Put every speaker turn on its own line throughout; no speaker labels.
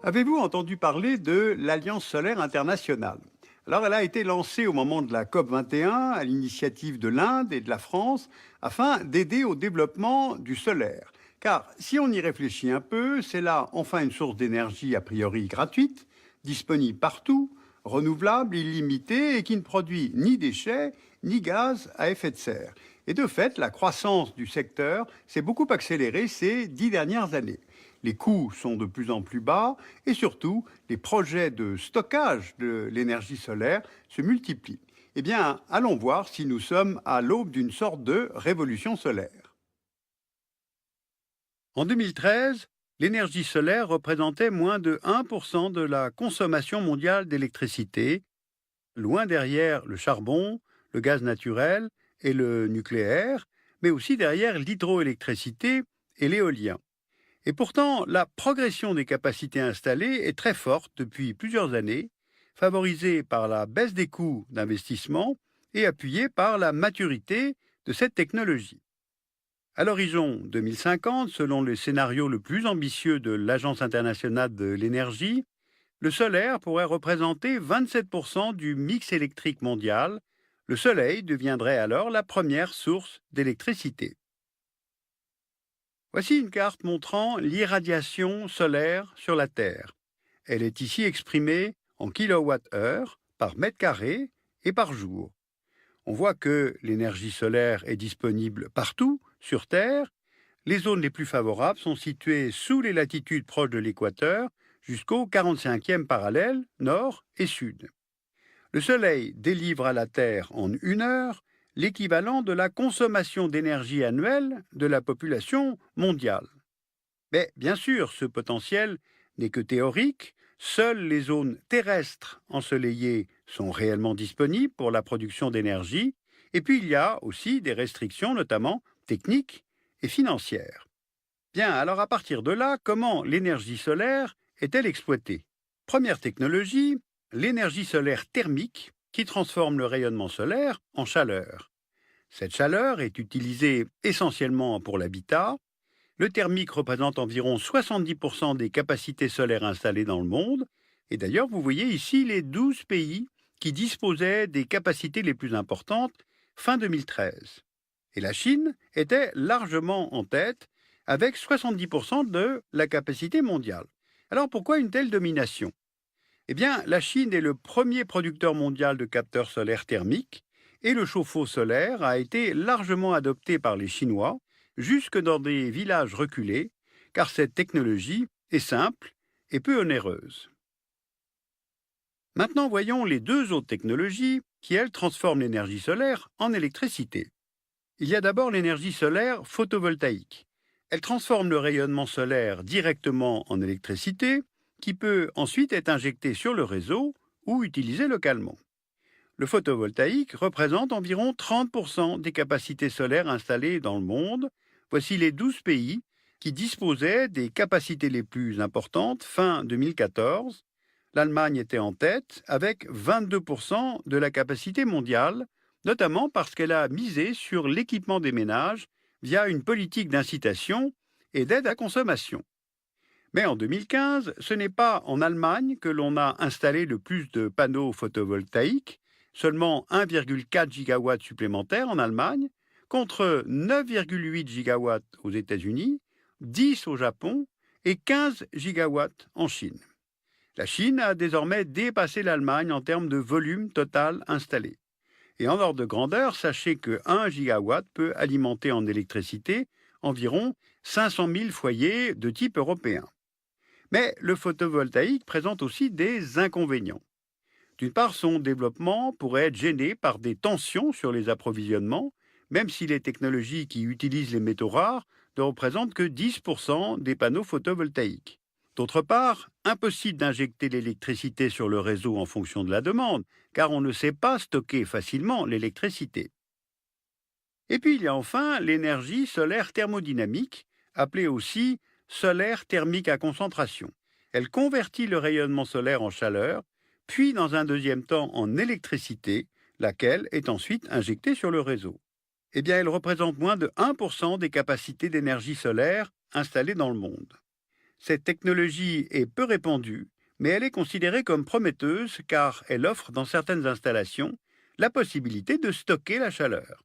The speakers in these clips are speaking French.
Avez-vous entendu parler de l'Alliance solaire internationale? Alors, elle a été lancée au moment de la COP 21 à l'initiative de l'Inde et de la France afin d'aider au développement du solaire. Car si on y réfléchit un peu, c'est là enfin une source d'énergie a priori gratuite, disponible partout, renouvelable, illimitée et qui ne produit ni déchets ni gaz à effet de serre. Et de fait, la croissance du secteur s'est beaucoup accélérée ces 10 dernières années. Les coûts sont de plus en plus bas et surtout, les projets de stockage de l'énergie solaire se multiplient. Eh bien, allons voir si nous sommes à l'aube d'une sorte de révolution solaire. En 2013, l'énergie solaire représentait moins de 1% de la consommation mondiale d'électricité, loin derrière le charbon, le gaz naturel et le nucléaire, mais aussi derrière l'hydroélectricité et l'éolien. Et pourtant, la progression des capacités installées est très forte depuis plusieurs années, favorisée par la baisse des coûts d'investissement et appuyée par la maturité de cette technologie. À l'horizon 2050, selon le scénario le plus ambitieux de l'Agence internationale de l'énergie, le solaire pourrait représenter 27% du mix électrique mondial. Le soleil deviendrait alors la première source d'électricité. Voici une carte montrant l'irradiation solaire sur la Terre. Elle est ici exprimée en kilowattheures par mètre carré et par jour. On voit que l'énergie solaire est disponible partout sur Terre. Les zones les plus favorables sont situées sous les latitudes proches de l'équateur jusqu'au 45e parallèle nord et sud. Le Soleil délivre à la Terre en 1 heure l'équivalent de la consommation d'énergie annuelle de la population mondiale. Mais bien sûr, ce potentiel n'est que théorique. Seules les zones terrestres ensoleillées sont réellement disponibles pour la production d'énergie. Et puis il y a aussi des restrictions, notamment techniques et financières. Bien, alors à partir de là, comment l'énergie solaire est-elle exploitée? Première technologie, l'énergie solaire thermique qui transforme le rayonnement solaire en chaleur. Cette chaleur est utilisée essentiellement pour l'habitat. Le thermique représente environ 70% des capacités solaires installées dans le monde. Et d'ailleurs, vous voyez ici les 12 pays qui disposaient des capacités les plus importantes fin 2013. Et la Chine était largement en tête avec 70% de la capacité mondiale. Alors pourquoi une telle domination? Eh bien, la Chine est le premier producteur mondial de capteurs solaires thermiques et le chauffe-eau solaire a été largement adopté par les Chinois, jusque dans des villages reculés, car cette technologie est simple et peu onéreuse. Maintenant, voyons les deux autres technologies qui, elles, transforment l'énergie solaire en électricité. Il y a d'abord l'énergie solaire photovoltaïque. Elle transforme le rayonnement solaire directement en électricité, qui peut ensuite être injectée sur le réseau ou utilisée localement. Le photovoltaïque représente environ 30% des capacités solaires installées dans le monde. Voici les 12 pays qui disposaient des capacités les plus importantes fin 2014. L'Allemagne était en tête avec 22% de la capacité mondiale, notamment parce qu'elle a misé sur l'équipement des ménages via une politique d'incitation et d'aide à consommation. Mais en 2015, ce n'est pas en Allemagne que l'on a installé le plus de panneaux photovoltaïques, seulement 1,4 gigawatts supplémentaires en Allemagne, contre 9,8 gigawatts aux États-Unis, 10 au Japon et 15 gigawatts en Chine. La Chine a désormais dépassé l'Allemagne en termes de volume total installé. Et en ordre de grandeur, sachez que 1 gigawatt peut alimenter en électricité environ 500 000 foyers de type européen. Mais le photovoltaïque présente aussi des inconvénients. D'une part, son développement pourrait être gêné par des tensions sur les approvisionnements, même si les technologies qui utilisent les métaux rares ne représentent que 10% des panneaux photovoltaïques. D'autre part, impossible d'injecter l'électricité sur le réseau en fonction de la demande, car on ne sait pas stocker facilement l'électricité. Et puis il y a enfin l'énergie solaire thermodynamique, appelée aussi solaire thermique à concentration. Elle convertit le rayonnement solaire en chaleur, puis dans un deuxième temps en électricité, laquelle est ensuite injectée sur le réseau. Eh bien, elle représente moins de 1% des capacités d'énergie solaire installées dans le monde. Cette technologie est peu répandue, mais elle est considérée comme prometteuse car elle offre dans certaines installations la possibilité de stocker la chaleur.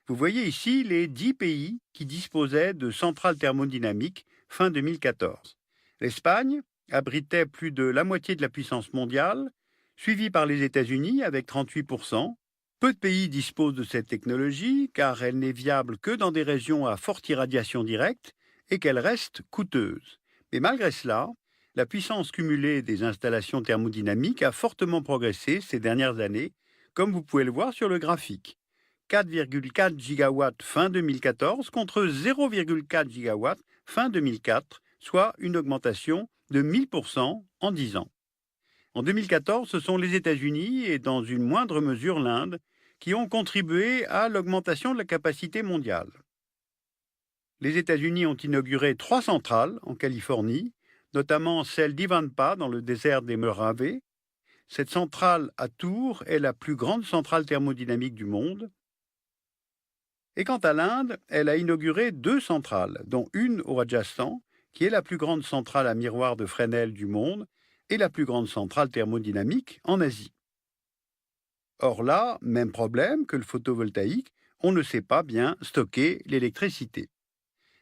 Vous voyez ici les 10 pays qui disposaient de centrales thermodynamiques fin 2014. L'Espagne abritait plus de la moitié de la puissance mondiale, suivie par les États-Unis avec 38%. Peu de pays disposent de cette technologie car elle n'est viable que dans des régions à forte irradiation directe et qu'elle reste coûteuse. Mais malgré cela, la puissance cumulée des installations thermodynamiques a fortement progressé ces dernières années, comme vous pouvez le voir sur le graphique. 4,4 gigawatts fin 2014 contre 0,4 gigawatts fin 2004, soit une augmentation de 1000% en 10 ans. En 2014, ce sont les États-Unis et dans une moindre mesure l'Inde qui ont contribué à l'augmentation de la capacité mondiale. Les États-Unis ont inauguré 3 centrales en Californie, notamment celle d'Ivanpah dans le désert des Mojave. Cette centrale à Tours est la plus grande centrale thermodynamique du monde. Et quant à l'Inde, elle a inauguré 2 centrales, dont une au Rajasthan, qui est la plus grande centrale à miroir de Fresnel du monde et la plus grande centrale thermodynamique en Asie. Or là, même problème que le photovoltaïque, on ne sait pas bien stocker l'électricité.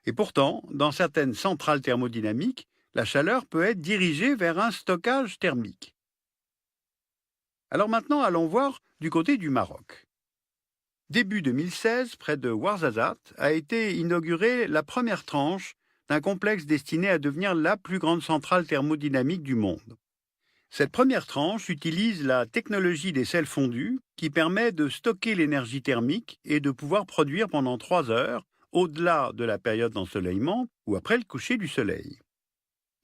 Et pourtant, dans certaines centrales thermodynamiques, la chaleur peut être dirigée vers un stockage thermique. Alors maintenant, allons voir du côté du Maroc. Début 2016, près de Ouarzazate, a été inaugurée la première tranche d'un complexe destiné à devenir la plus grande centrale thermodynamique du monde. Cette première tranche utilise la technologie des sels fondus qui permet de stocker l'énergie thermique et de pouvoir produire pendant 3 heures, au-delà de la période d'ensoleillement ou après le coucher du soleil.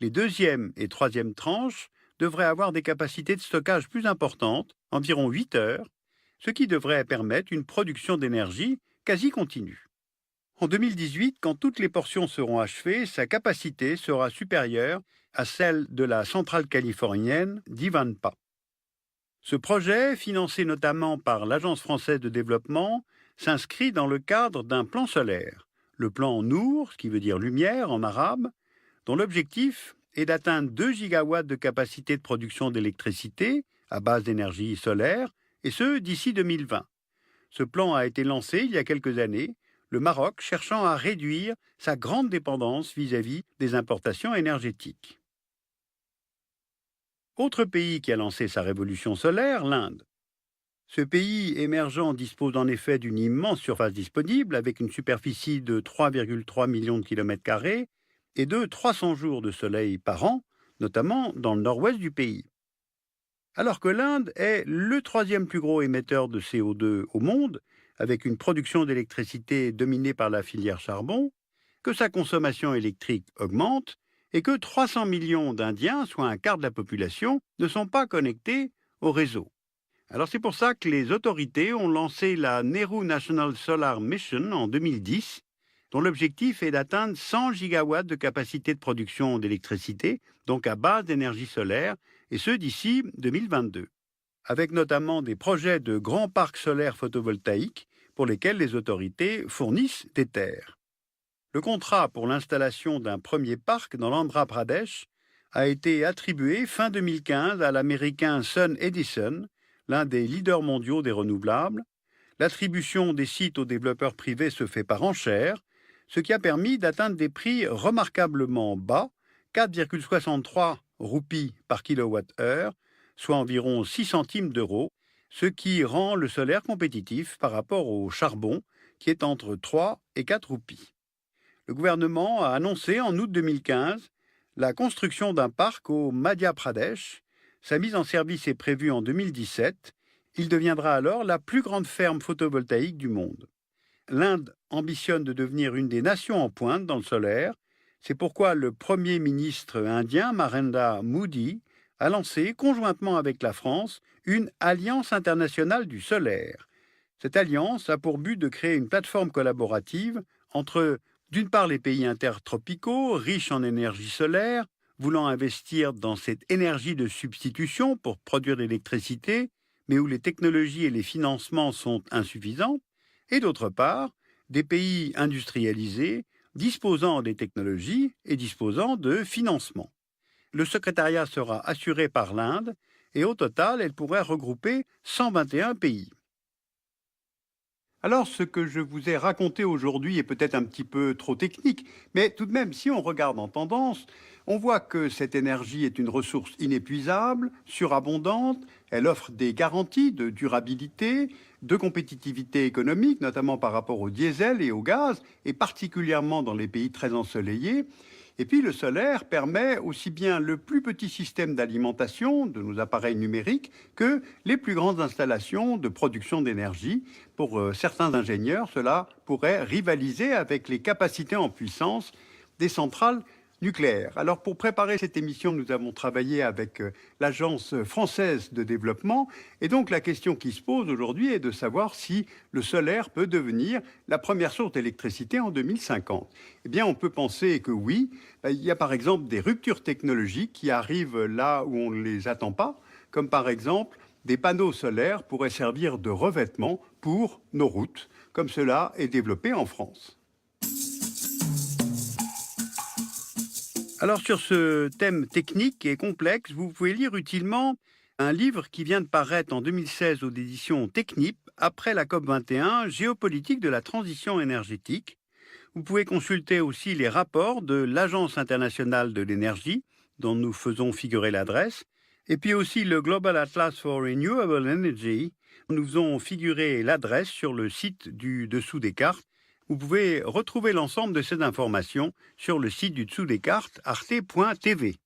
Les deuxième et troisième tranches devraient avoir des capacités de stockage plus importantes, environ 8 heures, ce qui devrait permettre une production d'énergie quasi continue. En 2018, quand toutes les portions seront achevées, sa capacité sera supérieure à celle de la centrale californienne d'Ivanpah. Ce projet, financé notamment par l'Agence française de développement, s'inscrit dans le cadre d'un plan solaire, le plan Nour, ce qui veut dire lumière en arabe, dont l'objectif est d'atteindre 2 gigawatts de capacité de production d'électricité à base d'énergie solaire, et ce d'ici 2020. Ce plan a été lancé il y a quelques années, le Maroc cherchant à réduire sa grande dépendance vis-à-vis des importations énergétiques. Autre pays qui a lancé sa révolution solaire, l'Inde. Ce pays émergent dispose en effet d'une immense surface disponible avec une superficie de 3,3 millions de kilomètres carrés et de 300 jours de soleil par an, notamment dans le nord-ouest du pays. Alors que l'Inde est le 3e plus gros émetteur de CO2 au monde, avec une production d'électricité dominée par la filière charbon, que sa consommation électrique augmente et que 300 millions d'Indiens, soit un quart de la population, ne sont pas connectés au réseau. Alors c'est pour ça que les autorités ont lancé la Nehru National Solar Mission en 2010, dont l'objectif est d'atteindre 100 gigawatts de capacité de production d'électricité, donc à base d'énergie solaire, et ce d'ici 2022, avec notamment des projets de grands parcs solaires photovoltaïques pour lesquels les autorités fournissent des terres. Le contrat pour l'installation d'un premier parc dans l'Andhra Pradesh a été attribué fin 2015 à l'américain Sun Edison, l'un des leaders mondiaux des renouvelables. L'attribution des sites aux développeurs privés se fait par enchère, ce qui a permis d'atteindre des prix remarquablement bas, 4,63 roupies par kilowatt-heure, soit environ 6 centimes d'euros, ce qui rend le solaire compétitif par rapport au charbon, qui est entre 3 et 4 roupies. Le gouvernement a annoncé en août 2015 la construction d'un parc au Madhya Pradesh. Sa mise en service est prévue en 2017. Il deviendra alors la plus grande ferme photovoltaïque du monde. L'Inde ambitionne de devenir une des nations en pointe dans le solaire. C'est pourquoi le Premier ministre indien, Narendra Modi, a lancé, conjointement avec la France, une alliance internationale du solaire. Cette alliance a pour but de créer une plateforme collaborative entre, d'une part, les pays intertropicaux, riches en énergie solaire, voulant investir dans cette énergie de substitution pour produire de l'électricité, mais où les technologies et les financements sont insuffisants, et d'autre part, des pays industrialisés disposant des technologies et disposant de financement. Le secrétariat sera assuré par l'Inde et au total, elle pourrait regrouper 121 pays. Alors, ce que je vous ai raconté aujourd'hui est peut-être un petit peu trop technique, mais tout de même, si on regarde en tendance, on voit que cette énergie est une ressource inépuisable, surabondante, elle offre des garanties de durabilité, de compétitivité économique, notamment par rapport au diesel et au gaz, et particulièrement dans les pays très ensoleillés. Et puis le solaire permet aussi bien le plus petit système d'alimentation de nos appareils numériques que les plus grandes installations de production d'énergie. Pour certains ingénieurs, cela pourrait rivaliser avec les capacités en puissance des centrales nucléaires. Alors pour préparer cette émission, nous avons travaillé avec l'Agence française de développement et donc la question qui se pose aujourd'hui est de savoir si le solaire peut devenir la première source d'électricité en 2050. Eh bien, on peut penser que oui. Il y a par exemple des ruptures technologiques qui arrivent là où on ne les attend pas, comme par exemple des panneaux solaires pourraient servir de revêtement pour nos routes, comme cela est développé en France. Alors sur ce thème technique et complexe, vous pouvez lire utilement un livre qui vient de paraître en 2016 aux éditions Technip, après la COP21, Géopolitique de la transition énergétique. Vous pouvez consulter aussi les rapports de l'Agence internationale de l'énergie, dont nous faisons figurer l'adresse, et puis aussi le Global Atlas for Renewable Energy. Nous faisons figurer l'adresse sur le site du dessous des cartes. Vous pouvez retrouver l'ensemble de ces informations sur le site du dessous des cartes arte.tv.